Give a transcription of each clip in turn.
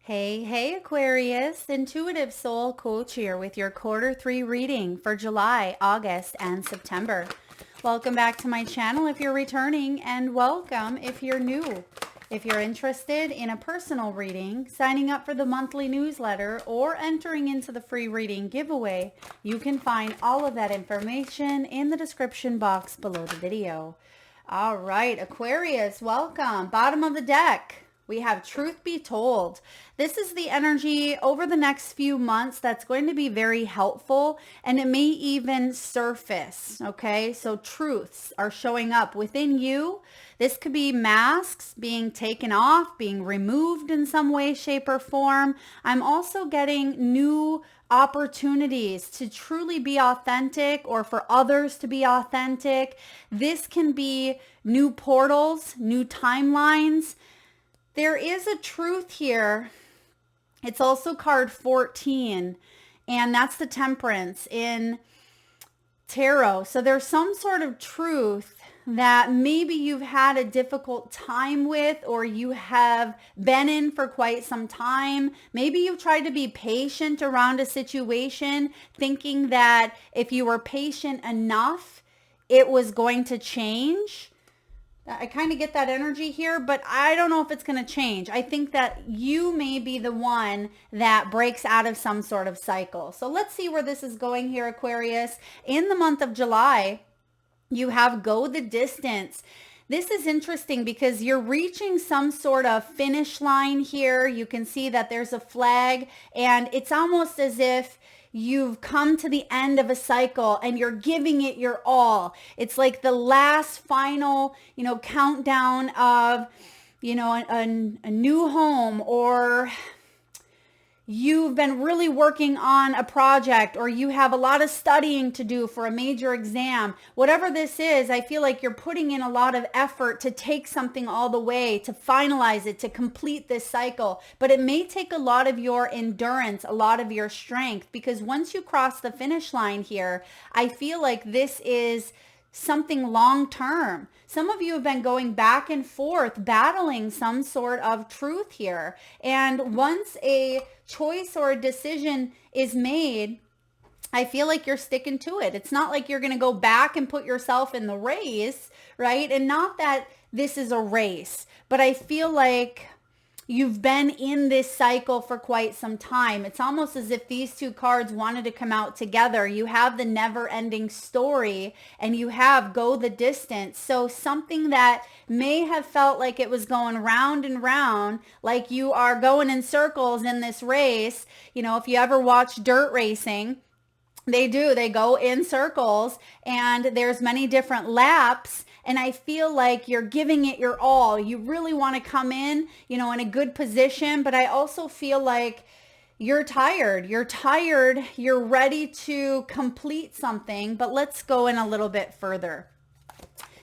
Hey, Aquarius, Intuitive Soul Coach here with your quarter 3 reading for July, August, and September. Welcome back to my channel if you're returning, and welcome if you're new. If you're interested in a personal reading, signing up for the monthly newsletter, or entering into the free reading giveaway, you can find all of that information in the description box below the video. All right, Aquarius, welcome. Bottom of the deck. We have truth be told. This is the energy over the next few months that's going to be very helpful, and it may even surface. Okay, so truths are showing up within you. This could be masks being taken off, being removed in some way, shape, or form. I'm also getting new opportunities to truly be authentic, or for others to be authentic. This can be new portals, new timelines. There is a truth here. It's also card 14, and that's the Temperance in tarot. So there's some sort of truth that maybe you've had a difficult time with, or you have been in for quite some time. Maybe you've tried to be patient around a situation, thinking that if you were patient enough, it was going to change. I kind of get that energy here, but I don't know if it's going to change. I think that you may be the one that breaks out of some sort of cycle. So let's see where this is going here, Aquarius. In the month of July, you have go the distance. This is interesting because you're reaching some sort of finish line here. You can see that there's a flag, and it's almost as if you've come to the end of a cycle and you're giving it your all. It's like the last final, countdown of, a new home, or you've been really working on a project, or you have a lot of studying to do for a major exam. Whatever this is, I feel like you're putting in a lot of effort to take something all the way, to finalize it, to complete this cycle. But it may take a lot of your endurance, a lot of your strength, because once you cross the finish line here, I feel like this is something long term. Some of you have been going back and forth, battling some sort of truth here. And once a choice or a decision is made, I feel like you're sticking to it. It's not like you're going to go back and put yourself in the race, right? And not that this is a race, but I feel like you've been in this cycle for quite some time. It's almost as if these two cards wanted to come out together. You have the never-ending story, and you have go the distance. So something that may have felt like it was going round and round, like you are going in circles in this race. If you ever watch dirt racing, they go in circles, and there's many different laps. And I feel like you're giving it your all. You really want to come in, in a good position. But I also feel like you're tired. You're ready to complete something. But let's go in a little bit further.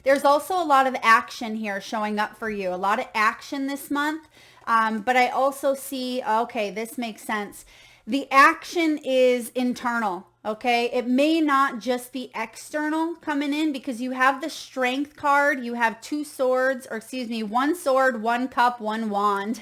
There's also a lot of action here showing up for you. A lot of action this month. But I also see, okay, this makes sense. The action is internal. Okay, it may not just be external coming in, because you have the Strength card. You have two swords, or excuse me, one sword, one cup, one wand.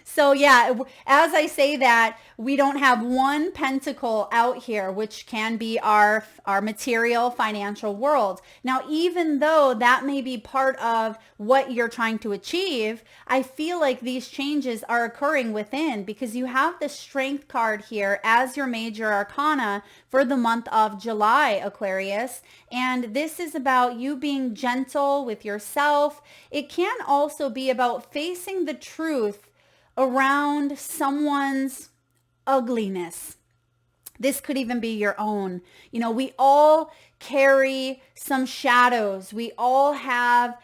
So yeah, as I say that, we don't have one pentacle out here, which can be our material financial world. Now, even though that may be part of what you're trying to achieve, I feel like these changes are occurring within, because you have the Strength card here as your major arcana for the month of July, Aquarius. And this is about you being gentle with yourself. It can also be about facing the truth around someone's ugliness. This could even be your own. We all carry some shadows. We all have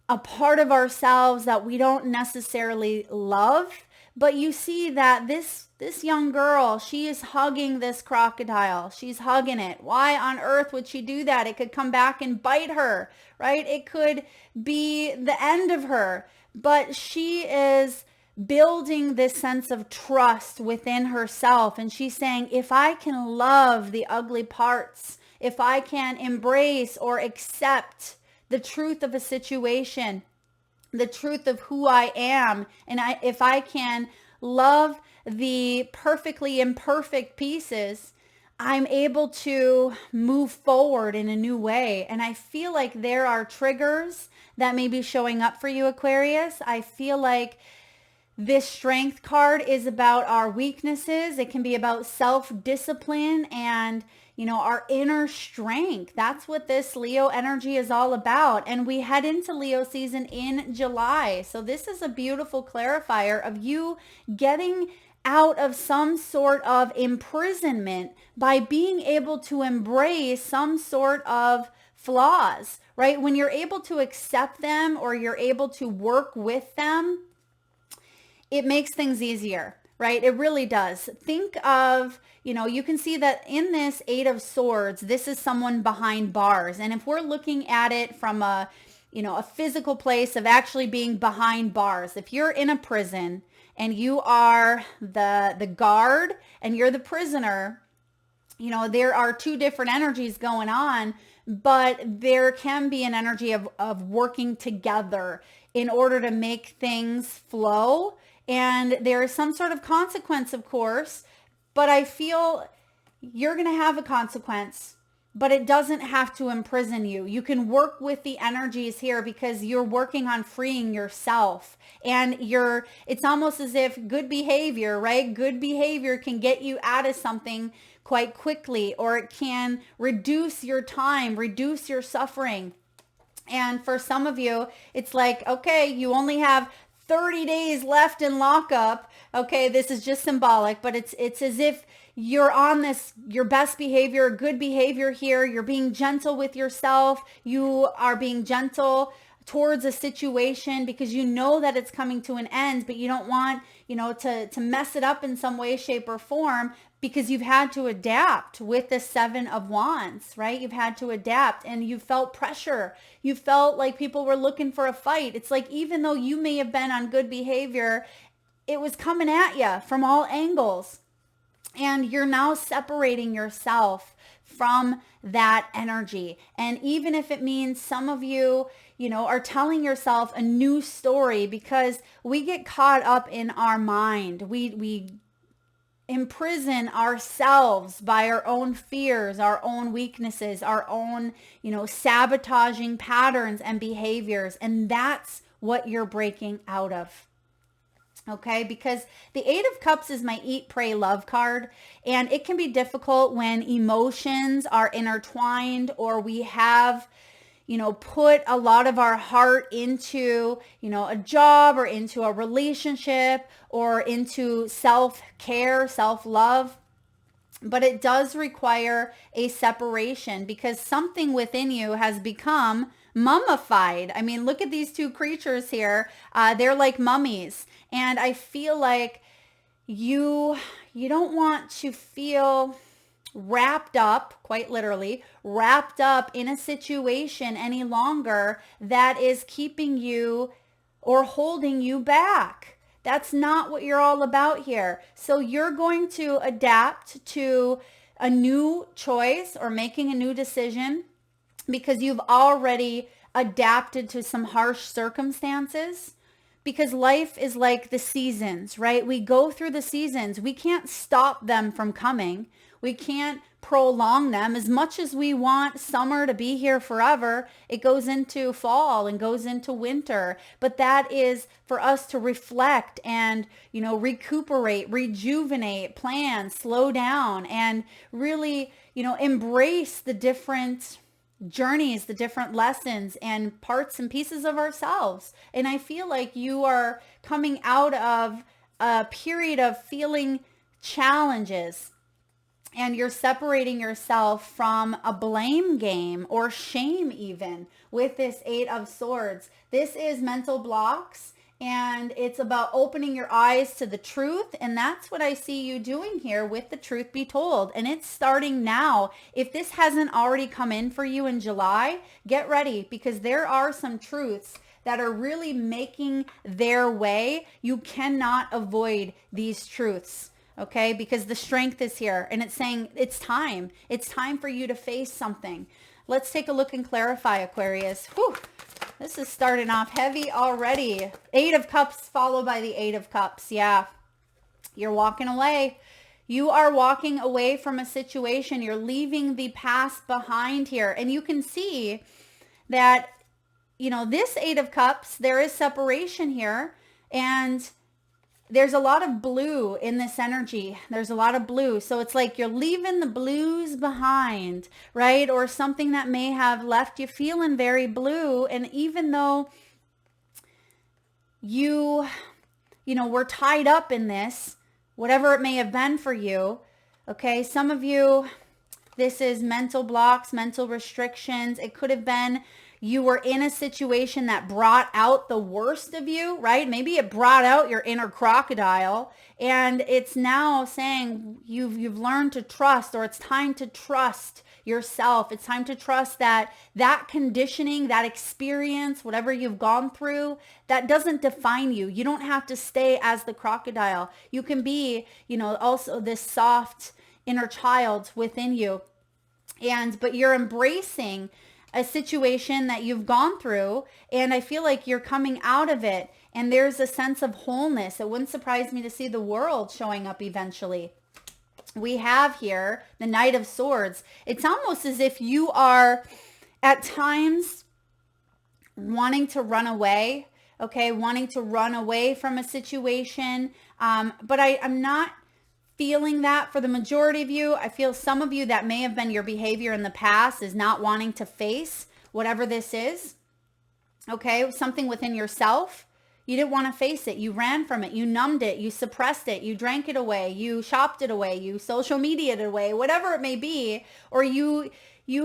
a part of ourselves that we don't necessarily love. But you see that this young girl, she is hugging this crocodile. She's hugging it. Why on earth would she do that? It could come back and bite her, right? It could be the end of her. But she is building this sense of trust within herself. And she's saying, if I can love the ugly parts, if I can embrace or accept the truth of a situation, the truth of who I am, and if I can love the perfectly imperfect pieces, I'm able to move forward in a new way. And I feel like there are triggers that may be showing up for you, Aquarius. I feel like this strength card is about our weaknesses. It can be about self-discipline and, our inner strength. That's what this Leo energy is all about. And we head into Leo season in July. So this is a beautiful clarifier of you getting out of some sort of imprisonment by being able to embrace some sort of flaws, right? When you're able to accept them or you're able to work with them, it makes things easier, right? It really does. Think of, you can see that in this Eight of Swords, this is someone behind bars. And if we're looking at it from a physical place of actually being behind bars, if you're in a prison and you are the guard and you're the prisoner, there are two different energies going on, but there can be an energy of working together in order to make things flow. And there is some sort of consequence, of course, but I feel you're going to have a consequence, but it doesn't have to imprison you. You can work with the energies here because you're working on freeing yourself. And it's almost as if good behavior, right? Good behavior can get you out of something quite quickly, or it can reduce your time, reduce your suffering. And for some of you, it's like, okay, you only have 30 days left in lockup. Okay, this is just symbolic, but it's as if you're on your best behavior, good behavior here. You're being gentle with yourself. You are being gentle towards a situation because you know that it's coming to an end, but you don't want, to mess it up in some way, shape, or form, because you've had to adapt with the Seven of Wands, right? You've had to adapt and you felt pressure. You felt like people were looking for a fight. It's like, even though you may have been on good behavior, it was coming at you from all angles. And you're now separating yourself from that energy. And even if it means some of you, are telling yourself a new story, because we get caught up in our mind. We imprison ourselves by our own fears, our own weaknesses, our own, sabotaging patterns and behaviors. And that's what you're breaking out of. Okay, because the Eight of Cups is my eat, pray, love card. And it can be difficult when emotions are intertwined, or we have, put a lot of our heart into, a job or into a relationship or into self-care, self-love. But it does require a separation because something within you has become mummified. I mean, look at these two creatures here. They're like mummies. And I feel like you don't want to feel wrapped up, quite literally, wrapped up in a situation any longer that is keeping you or holding you back. That's not what you're all about here. So you're going to adapt to a new choice or making a new decision because you've already adapted to some harsh circumstances. Because life is like the seasons, right? We go through the seasons. We can't stop them from coming. We can't prolong them. As much as we want summer to be here forever, it goes into fall and goes into winter. But that is for us to reflect and, recuperate, rejuvenate, plan, slow down, and really, embrace the different journeys, the different lessons and parts and pieces of ourselves. And I feel like you are coming out of a period of feeling challenges, and you're separating yourself from a blame game or shame even with this Eight of Swords. This is mental blocks, and it's about opening your eyes to the truth. And that's what I see you doing here with the truth be told. And it's starting now. If this hasn't already come in for you in July, get ready, because there are some truths that are really making their way. You cannot avoid these truths. Okay, because the strength is here and it's saying it's time. It's time for you to face something. Let's take a look and clarify, Aquarius. Whew, this is starting off heavy already. Eight of Cups followed by the Eight of Cups. Yeah. You're walking away. You are walking away from a situation. You're leaving the past behind here. And you can see that, you know, this Eight of Cups, there is separation here. And there's a lot of blue in this energy. There's a lot of blue. So it's like you're leaving the blues behind, right? Or something that may have left you feeling very blue. And even though you know, were tied up in this, whatever it may have been for you, okay? Some of you, this is mental blocks, mental restrictions. It could have been you were in a situation that brought out the worst of you, right? Maybe it brought out your inner crocodile, and it's now saying you've learned to trust, or it's time to trust yourself. It's time to trust that conditioning, that experience, whatever you've gone through, that doesn't define you. You don't have to stay as the crocodile. You can be, you know, also this soft inner child within you. But you're embracing a situation that you've gone through, and I feel like you're coming out of it, and there's a sense of wholeness. It wouldn't surprise me to see the world showing up eventually. We have here the Knight of Swords. It's almost as if you are at times wanting to run away, okay, wanting to run away from a situation, but I'm not feeling that for the majority of you. I feel some of you, that may have been your behavior in the past, is not wanting to face whatever this is, okay? Something within yourself. You didn't want to face it. You ran from it. You numbed it. You suppressed it. You drank it away. You shopped it away. You social media'd it away, whatever it may be. Or you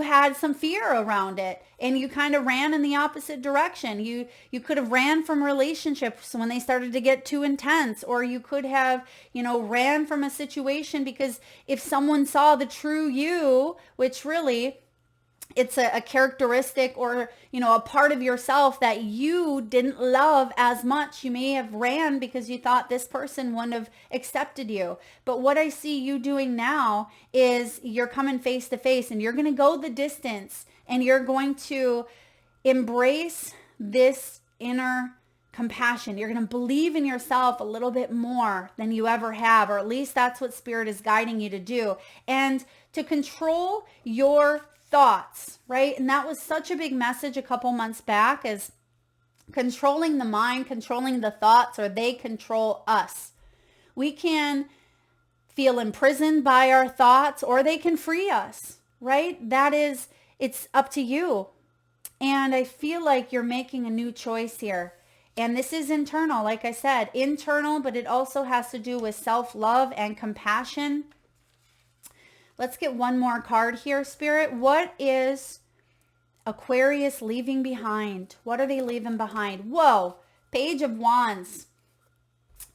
had some fear around it, and you kind of ran in the opposite direction. You could have ran from relationships when they started to get too intense, or you could have, you know, ran from a situation because if someone saw the true you, which really it's a characteristic, or, you know, a part of yourself that you didn't love as much, you may have ran because you thought this person wouldn't have accepted you. But what I see you doing now is you're coming face to face, and you're going to go the distance, and you're going to embrace this inner compassion. You're going to believe in yourself a little bit more than you ever have, or at least that's what Spirit is guiding you to do. And to control your thoughts, right? And that was such a big message a couple months back, as controlling the mind, controlling the thoughts, or they control us. We can feel imprisoned by our thoughts, or they can free us, right? It's up to you. And I feel like you're making a new choice here. And this is internal, like I said, internal, but it also has to do with self-love and compassion. Let's get one more card here, Spirit. What is Aquarius leaving behind? What are they leaving behind? Whoa, Page of Wands.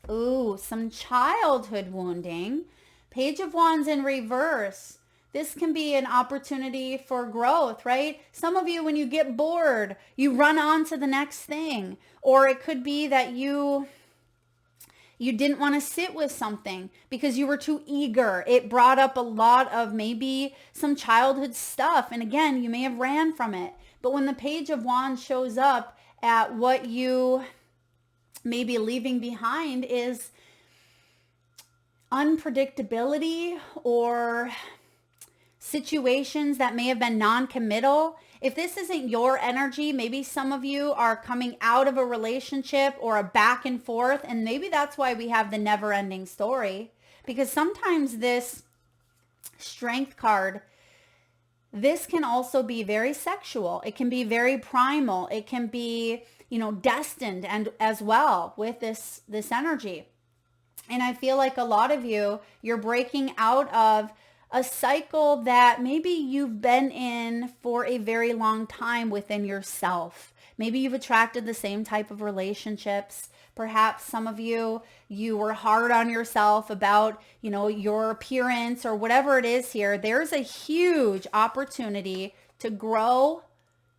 Ooh, some childhood wounding. Page of Wands in reverse. This can be an opportunity for growth, right? Some of you, when you get bored, you run on to the next thing. Or it could be that you didn't want to sit with something because you were too eager. It brought up a lot of maybe some childhood stuff. And again, you may have ran from it. But when the Page of Wands shows up at what you may be leaving behind is unpredictability, or situations that may have been non-committal. If this isn't your energy, maybe some of you are coming out of a relationship or a back and forth, and maybe that's why we have the never-ending story. Because sometimes this Strength card, this can also be very sexual. It can be very primal. It can be, you know, destined and as well with this energy. And I feel like a lot of you, you're breaking out of a cycle that maybe you've been in for a very long time within yourself. Maybe you've attracted the same type of relationships. Perhaps some of you were hard on yourself about, you know, your appearance or whatever it is here. There's a huge opportunity to grow,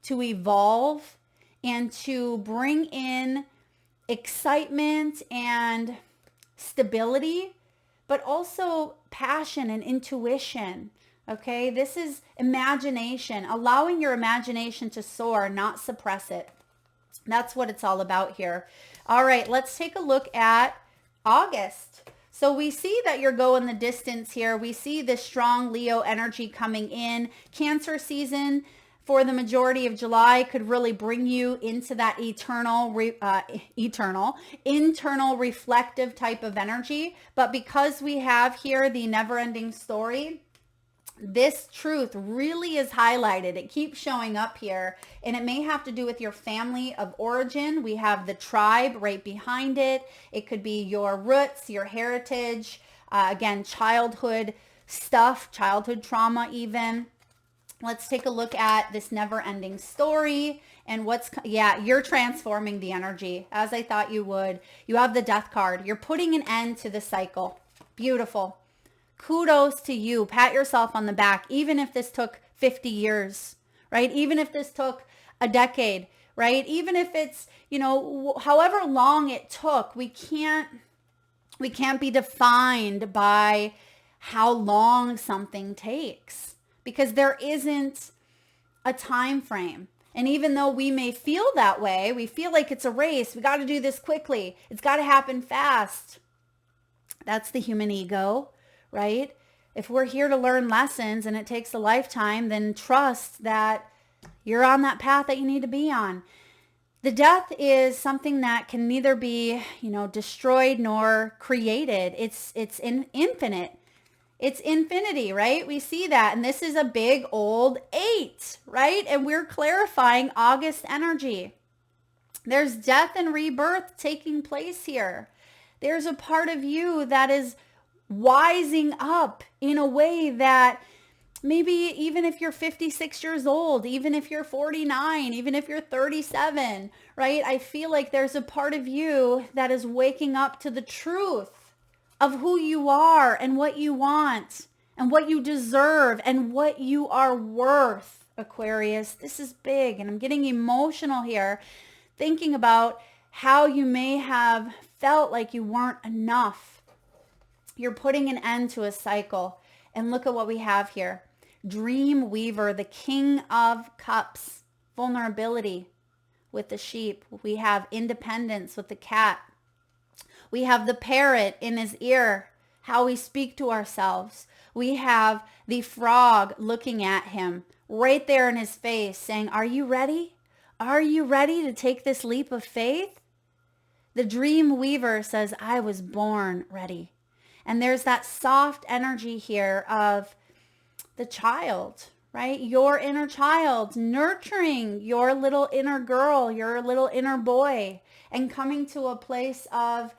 to evolve, and to bring in excitement and stability, but also passion and intuition. Okay, this is imagination, allowing your imagination to soar, not suppress it. That's what it's all about here. All right, let's take a look at August. So we see that you're going the distance here. We see the strong Leo energy coming in. Cancer season for the majority of July could really bring you into that internal reflective type of energy. But because we have here the never-ending story, this truth really is highlighted. It keeps showing up here, and it may have to do with your family of origin. We have the tribe right behind it. It could be your roots, your heritage, again, childhood stuff, childhood trauma even. Let's take a look at this never-ending story and you're transforming the energy as I thought you would. You have the Death card. You're putting an end to the cycle. Beautiful. Kudos to you. Pat yourself on the back, even if this took 50 years, right? Even if this took a decade, right? Even if it's, however long it took, we can't be defined by how long something takes, because there isn't a time frame. And even though we may feel that way, we feel like it's a race. We got to do this quickly. It's got to happen fast. That's the human ego. Right? If we're here to learn lessons and it takes a lifetime, then trust that you're on that path that you need to be on. The death is something that can neither be, destroyed nor created. It's infinite. It's infinity, right? We see that. And this is a big old 8, right? And we're clarifying August energy. There's death and rebirth taking place here. There's a part of you that is wising up in a way that maybe even if you're 56 years old, even if you're 49, even if you're 37, right? I feel like there's a part of you that is waking up to the truth of who you are and what you want and what you deserve and what you are worth, Aquarius. This is big, and I'm getting emotional here thinking about how you may have felt like you weren't enough. You're putting an end to a cycle. And look at what we have here. Dream Weaver, the King of Cups, vulnerability with the sheep. We have independence with the cat. We have the parrot in his ear, how we speak to ourselves. We have the frog looking at him right there in his face saying, are you ready? Are you ready to take this leap of faith? The Dream Weaver says, I was born ready. And there's that soft energy here of the child, right? Your inner child, nurturing your little inner girl, your little inner boy, and coming to a place of,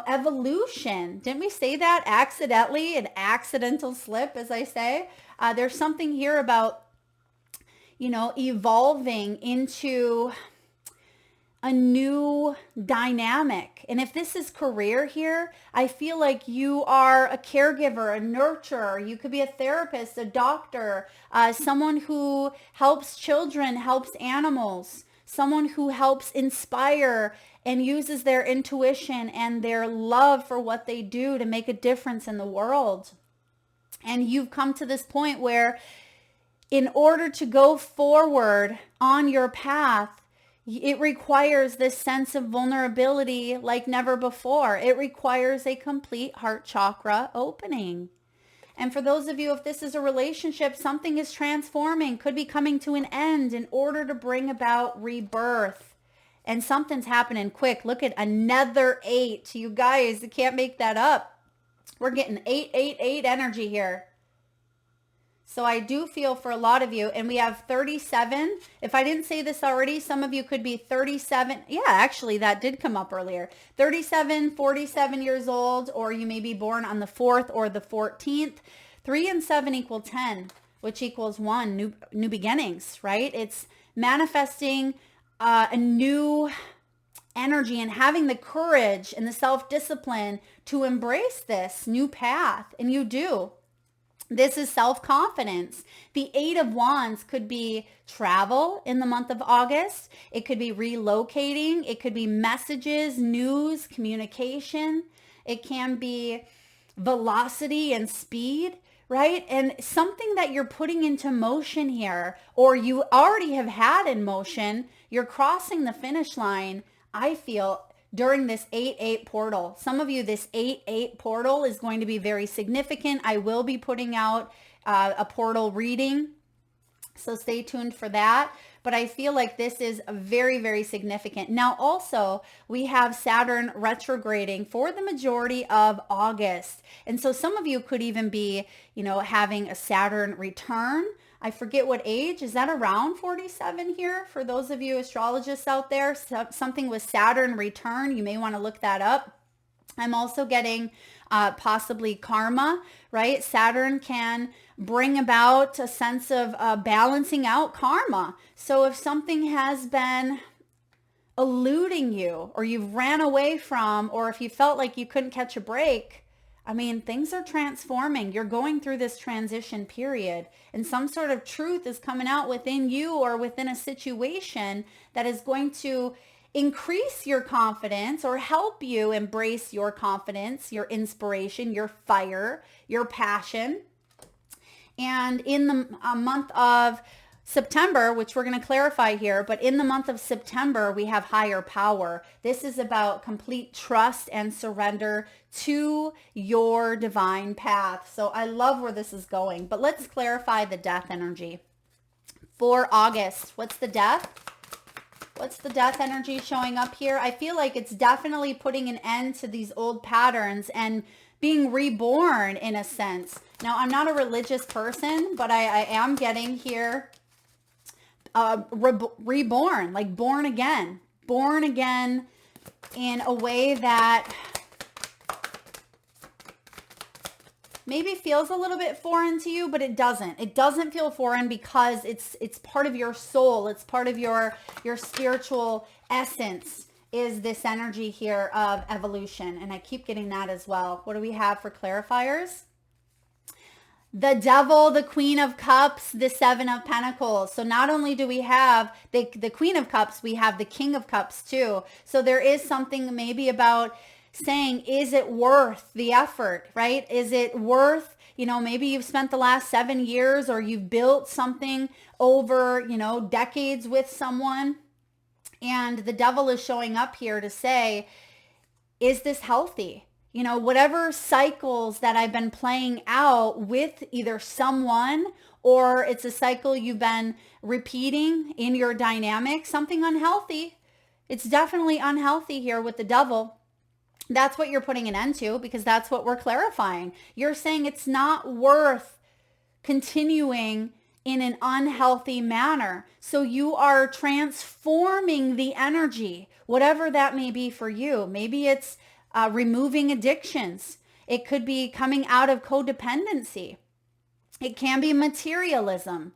evolution. Didn't we say that accidentally? An accidental slip, as I say. There's something here about, evolving into a new dynamic. And if this is career here, I feel like you are a caregiver, a nurturer. You could be a therapist, a doctor, someone who helps children, helps animals, someone who helps inspire and uses their intuition and their love for what they do to make a difference in the world. And you've come to this point where in order to go forward on your path, it requires this sense of vulnerability like never before. It requires a complete heart chakra opening. And for those of you, if this is a relationship, something is transforming, could be coming to an end in order to bring about rebirth. And something's happening quick. Look at another 8. You guys, you can't make that up. We're getting 888 energy here. So I do feel for a lot of you, and we have 37. If I didn't say this already, some of you could be 37. Yeah, actually, that did come up earlier. 37, 47 years old, or you may be born on the 4th or the 14th. 3 and 7 equal 10, which equals 1, new beginnings, right? It's manifesting a new energy and having the courage and the self-discipline to embrace this new path, and you do. This is self-confidence. The 8 of Wands could be travel in the month of August. It could be relocating. It could be messages, news, communication. It can be velocity and speed, right? And something that you're putting into motion here, or you already have had in motion, you're crossing the finish line, I feel, during this 8-8 portal. Some of you, this 8-8 portal is going to be very significant. I will be putting out a portal reading, so stay tuned for that. But I feel like this is very, very significant. Now, also, we have Saturn retrograding for the majority of August. And so some of you could even be, you know, having a Saturn return. I forget what age. Is that around 47 here? For those of you astrologists out there, something with Saturn return, you may want to look that up. I'm also getting possibly karma, right? Saturn can bring about a sense of balancing out karma. So if something has been eluding you, or you've ran away from, or if you felt like you couldn't catch a break, I mean, things are transforming. You're going through this transition period, and some sort of truth is coming out within you or within a situation that is going to increase your confidence or help you embrace your confidence, your inspiration, your fire, your passion. And in the month of September, which we're going to clarify here, but in the month of September, we have higher power. This is about complete trust and surrender to your divine path. So I love where this is going, but let's clarify the death energy. For August, what's the death? What's the death energy showing up here? I feel like it's definitely putting an end to these old patterns and being reborn in a sense. Now, I'm not a religious person, but I am getting here reborn, like born again in a way that maybe feels a little bit foreign to you, but it doesn't. It doesn't feel foreign because it's part of your soul. It's part of your spiritual essence, is this energy here of evolution. And I keep getting that as well. What do we have for clarifiers? The Devil, the Queen of Cups, the Seven of Pentacles. So not only do we have the Queen of Cups, we have the King of Cups too. So there is something maybe about saying, is it worth the effort, right? Is it worth, you know, maybe you've spent the last 7 years, or you've built something over, you know, decades with someone. And the Devil is showing up here to say, is this healthy? You know, whatever cycles that I've been playing out with either someone, or it's a cycle you've been repeating in your dynamic, something unhealthy. It's definitely unhealthy here with the Devil. That's what you're putting an end to, because that's what we're clarifying. You're saying it's not worth continuing in an unhealthy manner. So you are transforming the energy, whatever that may be for you. Maybe it's removing addictions. It could be coming out of codependency. It can be materialism.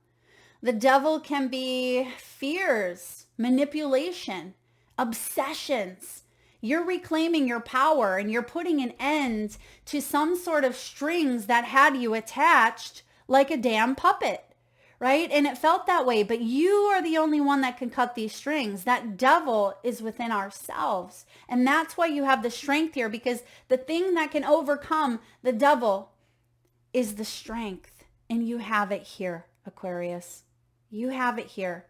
The Devil can be fears, manipulation, obsessions. You're reclaiming your power, and you're putting an end to some sort of strings that had you attached like a damn puppet, right? And it felt that way, but you are the only one that can cut these strings. That Devil is within ourselves. And that's why you have the strength here, because the thing that can overcome the Devil is the strength. And you have it here, Aquarius. You have it here.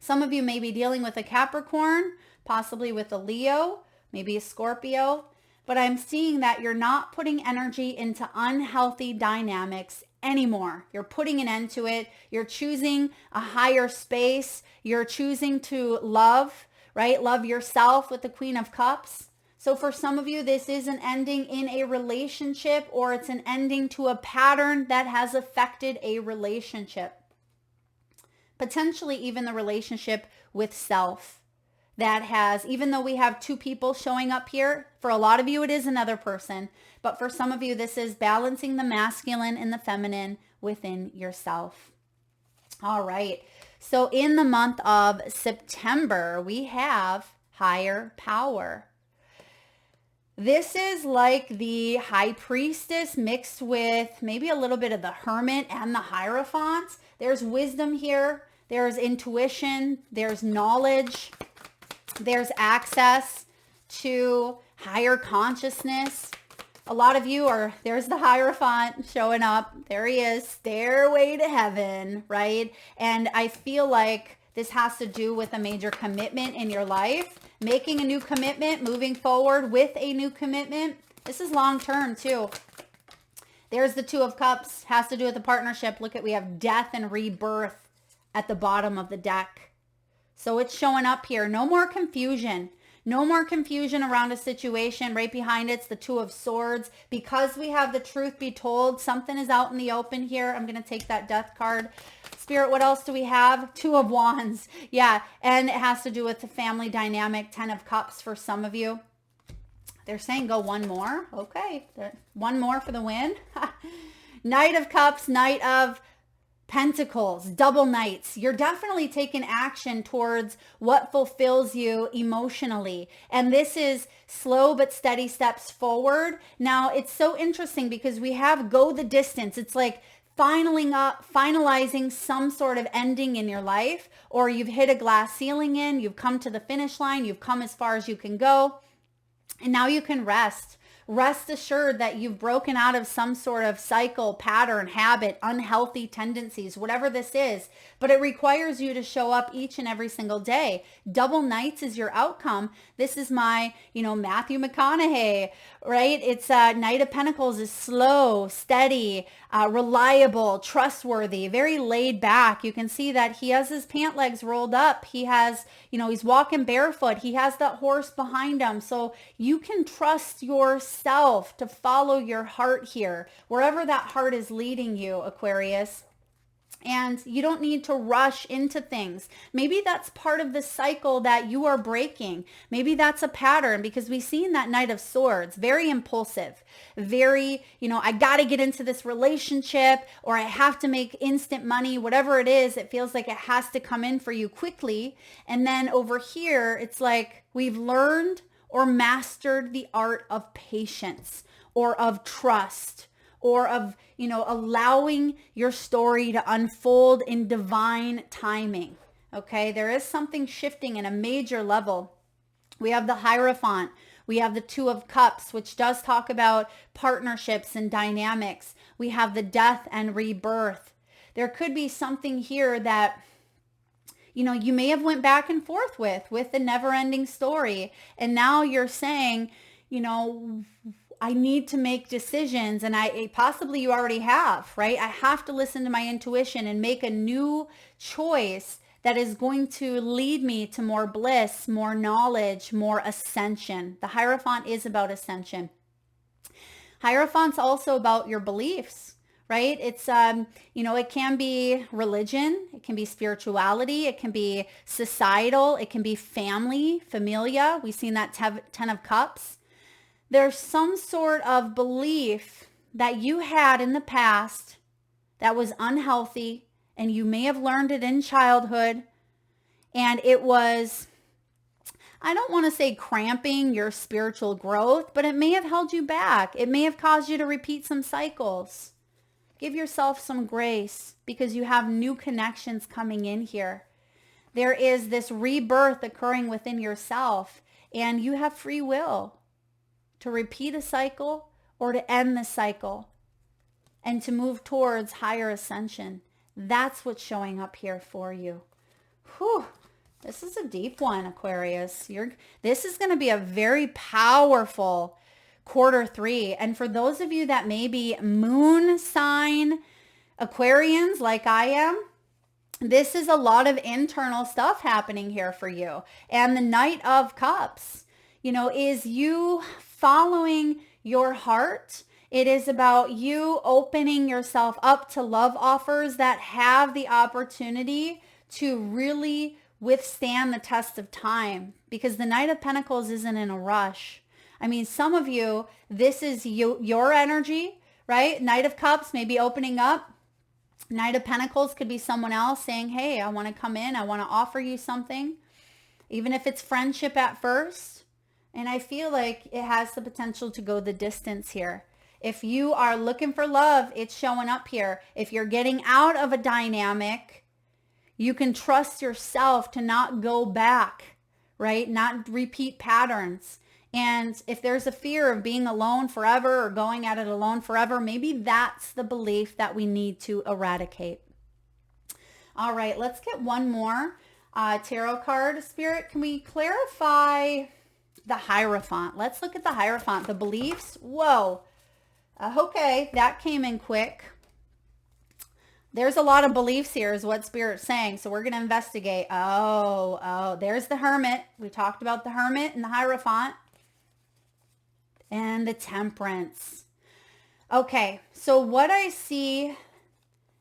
Some of you may be dealing with a Capricorn, possibly with a Leo, maybe a Scorpio, but I'm seeing that you're not putting energy into unhealthy dynamics anymore. You're putting an end to it. You're choosing a higher space. You're choosing to love, right? Love yourself with the Queen of Cups. So for some of you, this is an ending in a relationship, or it's an ending to a pattern that has affected a relationship. Potentially even the relationship with self. That has, even though we have two people showing up here, for a lot of you it is another person, but for some of you this is balancing the masculine and the feminine within yourself. All right, so in the month of September we have higher power. This is like the High Priestess mixed with maybe a little bit of the Hermit and the Hierophant. There's wisdom here, there's intuition, there's knowledge. There's access to higher consciousness. A lot of you are, there's the Hierophant showing up. There he is, stairway to heaven, right? And I feel like this has to do with a major commitment in your life making a new commitment, moving forward with a new commitment. This is long term too. There's the Two of Cups, has to do with the partnership. Look at, we have death and rebirth at the bottom of the deck. So it's showing up here. No more confusion. No more confusion around a situation. Right behind it's the Two of Swords. Because we have the truth be told, something is out in the open here. I'm going to take that death card. Spirit, what else do we have? Two of Wands. Yeah, and it has to do with the family dynamic. 10 of Cups for some of you. They're saying go one more. Okay, one more for the win. Knight of Cups, Knight of Pentacles, double knights. You're definitely taking action towards what fulfills you emotionally. And this is slow but steady steps forward. Now, it's so interesting because we have go the distance. It's like finalizing some sort of ending in your life, or you've hit a glass ceiling you've come to the finish line, you've come as far as you can go. And now you can rest. Rest assured that you've broken out of some sort of cycle, pattern, habit, unhealthy tendencies, whatever this is. But it requires you to show up each and every single day. Double knights is your outcome. This is my, Matthew McConaughey, right? It's Knight of Pentacles is slow, steady, reliable, trustworthy, very laid back. You can see that he has his pant legs rolled up. He has, he's walking barefoot. He has that horse behind him. So you can trust yourself to follow your heart here, wherever that heart is leading you, Aquarius. And you don't need to rush into things. Maybe that's part of the cycle that you are breaking. Maybe that's a pattern, because we've seen that Knight of Swords, very impulsive, very, I got to get into this relationship, or I have to make instant money, whatever it is. It feels like it has to come in for you quickly. And then over here, it's like we've learned or mastered the art of patience, or of trust, or of, allowing your story to unfold in divine timing. Okay, there is something shifting in a major level. We have the Hierophant. We have the Two of Cups, which does talk about partnerships and dynamics. We have the death and rebirth. There could be something here that, you may have went back and forth with the never-ending story. And now you're saying, I need to make decisions, and possibly you already have, right? I have to listen to my intuition and make a new choice that is going to lead me to more bliss, more knowledge, more ascension. The Hierophant is about ascension. Hierophant's also about your beliefs, right? It's, it can be religion, it can be spirituality, it can be societal, it can be family, familia. We've seen that 10 of Cups. There's some sort of belief that you had in the past that was unhealthy, and you may have learned it in childhood, and it was, I don't want to say cramping your spiritual growth, but it may have held you back. It may have caused you to repeat some cycles. Give yourself some grace, because you have new connections coming in here. There is this rebirth occurring within yourself, and you have free will to repeat a cycle or to end the cycle and to move towards higher ascension. That's what's showing up here for you. Whew. This is a deep one, Aquarius. This is going to be a very powerful Q3. And for those of you that may be moon sign Aquarians like I am, this is a lot of internal stuff happening here for you. And the Knight of Cups, is you following your heart. It is about you opening yourself up to love offers that have the opportunity to really withstand the test of time, because the Knight of Pentacles isn't in a rush. I mean, some of you, this is your energy, right? Knight of Cups may be opening up. Knight of Pentacles could be someone else saying, hey, I want to come in. I want to offer you something, even if it's friendship at first. And I feel like it has the potential to go the distance here. If you are looking for love, it's showing up here. If you're getting out of a dynamic, you can trust yourself to not go back, right? Not repeat patterns. And if there's a fear of being alone forever or going at it alone forever, maybe that's the belief that we need to eradicate. All right, let's get one more. tarot card. Spirit, can we clarify the Hierophant? Let's look at the Hierophant. The beliefs. Whoa. Okay, that came in quick. There's a lot of beliefs here is what Spirit's saying. So we're going to investigate. Oh, there's the Hermit. We talked about the Hermit and the Hierophant. And the Temperance. Okay, so what I see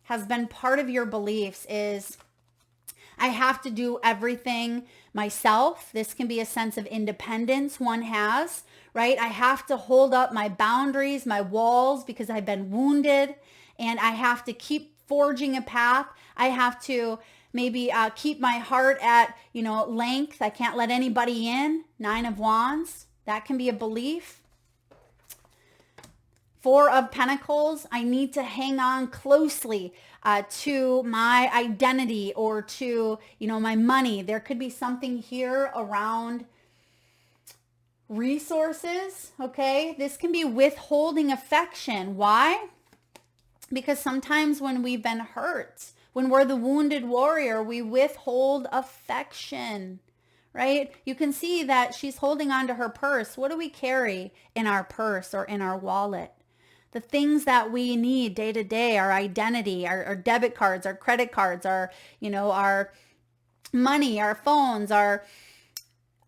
has been part of your beliefs is I have to do everything myself. This can be a sense of independence one has, right? I have to hold up my boundaries, my walls, because I've been wounded, and I have to keep forging a path. I have to maybe keep my heart at, length. I can't let anybody in. 9 of Wands. That can be a belief. 4 of Pentacles, I need to hang on closely to my identity or to, my money. There could be something here around resources, okay? This can be withholding affection. Why? Because sometimes when we've been hurt, when we're the wounded warrior, we withhold affection, right? You can see that she's holding on to her purse. What do we carry in our purse or in our wallet? The things that we need day to day, our identity, our debit cards, our credit cards, our money, our phones, our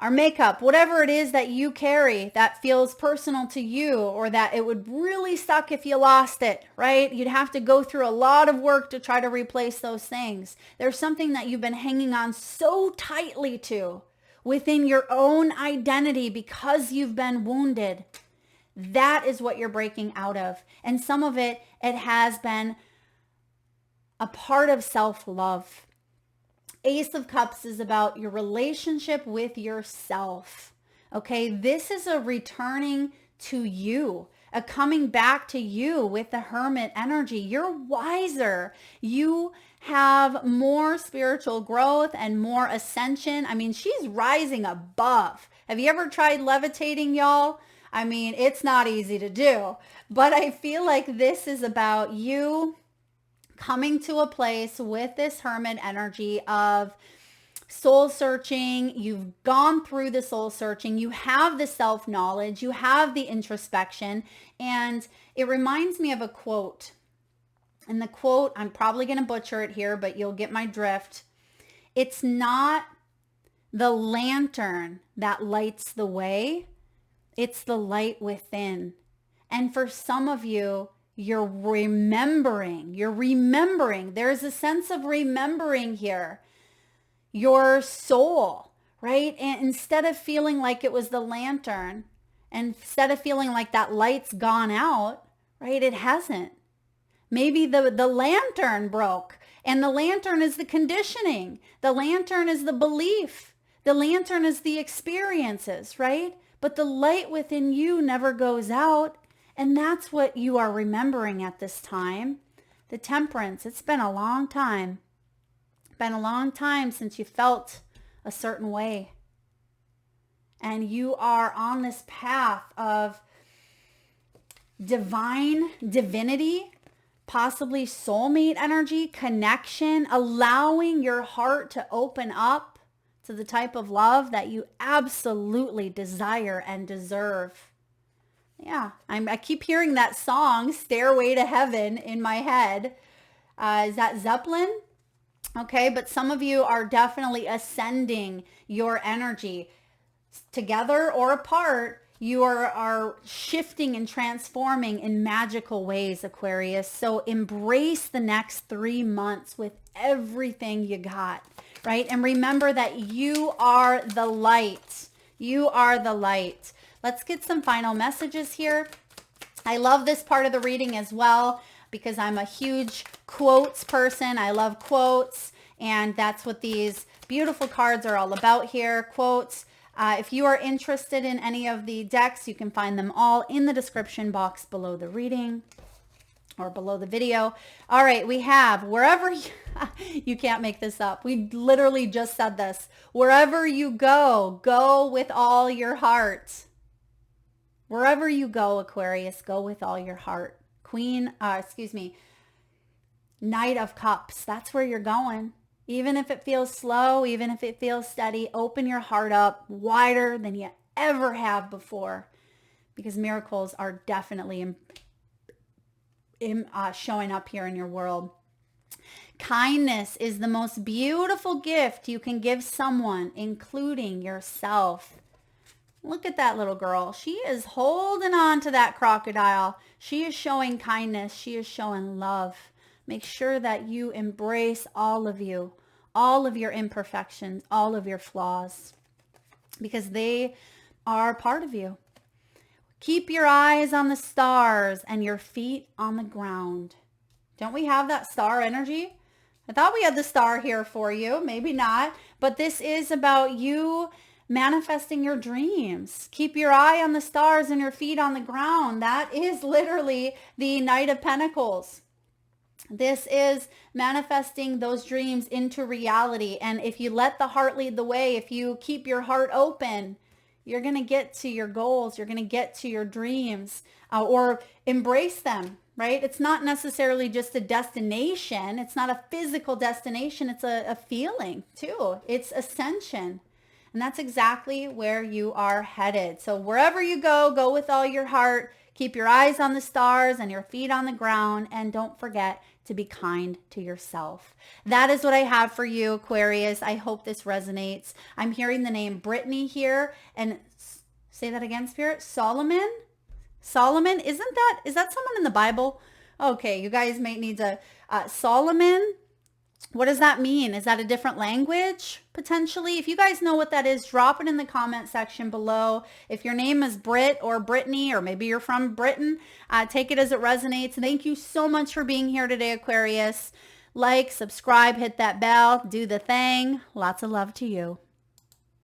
makeup, whatever it is that you carry that feels personal to you, or that it would really suck if you lost it, right? You'd have to go through a lot of work to try to replace those things. There's something that you've been hanging on so tightly to within your own identity because you've been wounded. That is what you're breaking out of. And some of it has been a part of self-love. Ace of Cups is about your relationship with yourself. Okay, this is a returning to you, a coming back to you with the Hermit energy. You're wiser. You have more spiritual growth and more ascension. I mean, she's rising above. Have you ever tried levitating, y'all? I mean, it's not easy to do, but I feel like this is about you coming to a place with this Hermit energy of soul searching. You've gone through the soul searching. You have the self-knowledge. You have the introspection. And it reminds me of a quote. And the quote, I'm probably going to butcher it here, but you'll get my drift. It's not the lantern that lights the way. It's the light within. And for some of you, you're remembering. There's a sense of remembering here. Your soul, right? And instead of feeling like it was the lantern, and instead of feeling like that light's gone out, right? It hasn't. Maybe the lantern broke, and the lantern is the conditioning. The lantern is the belief. The lantern is the experiences, right? But the light within you never goes out. And that's what you are remembering at this time. The Temperance, it's been a long time. Been a long time since you felt a certain way. And you are on this path of divinity, possibly soulmate energy, connection, allowing your heart to open up to the type of love that you absolutely desire and deserve. Yeah, I keep hearing that song, Stairway to Heaven, in my head. Is that Zeppelin? Okay, but some of you are definitely ascending your energy. Together or apart, you are shifting and transforming in magical ways, Aquarius. So embrace the next 3 months with everything you got, right? And remember that you are the light. You are the light. Let's get some final messages here. I love this part of the reading as well because I'm a huge quotes person. I love quotes, and that's what these beautiful cards are all about here, quotes. If you are interested in any of the decks, you can find them all in the description box below the reading or below the video. All right, we have wherever you can't make this up. We literally just said this. Wherever you go, go with all your heart. Wherever you go, Aquarius, go with all your heart. Knight of Cups. That's where you're going. Even if it feels slow, even if it feels steady, open your heart up wider than you ever have before, because miracles are definitely showing up here in your world. Kindness is the most beautiful gift you can give someone, including yourself. Look at that little girl. She is holding on to that crocodile. She is showing kindness. She is showing love. Make sure that you embrace all of you, all of your imperfections, all of your flaws, because they are part of you. Keep your eyes on the stars and your feet on the ground. Don't we have that star energy? I thought we had the star here for you. Maybe not. But this is about you manifesting your dreams. Keep your eye on the stars and your feet on the ground. That is literally the Knight of Pentacles. This is manifesting those dreams into reality. And if you let the heart lead the way, if you keep your heart open, you're going to get to your goals. You're going to get to your dreams, or embrace them, right? It's not necessarily just a destination. It's not a physical destination. It's a feeling too. It's ascension. And that's exactly where you are headed. So wherever you go, go with all your heart. Keep your eyes on the stars and your feet on the ground. And don't forget to be kind to yourself. That is what I have for you, Aquarius. I hope this resonates. I'm hearing the name Brittany here. And say that again, Spirit. Solomon? Solomon? Is that someone in the Bible? Okay, you guys may need to, Solomon. What does that mean? Is that a different language potentially? If you guys know what that is, drop it in the comment section below. If your name is Brit or Brittany, or maybe you're from Britain, take it as it resonates. Thank you so much for being here today, Aquarius. Like, subscribe, hit that bell, do the thing. Lots of love to you.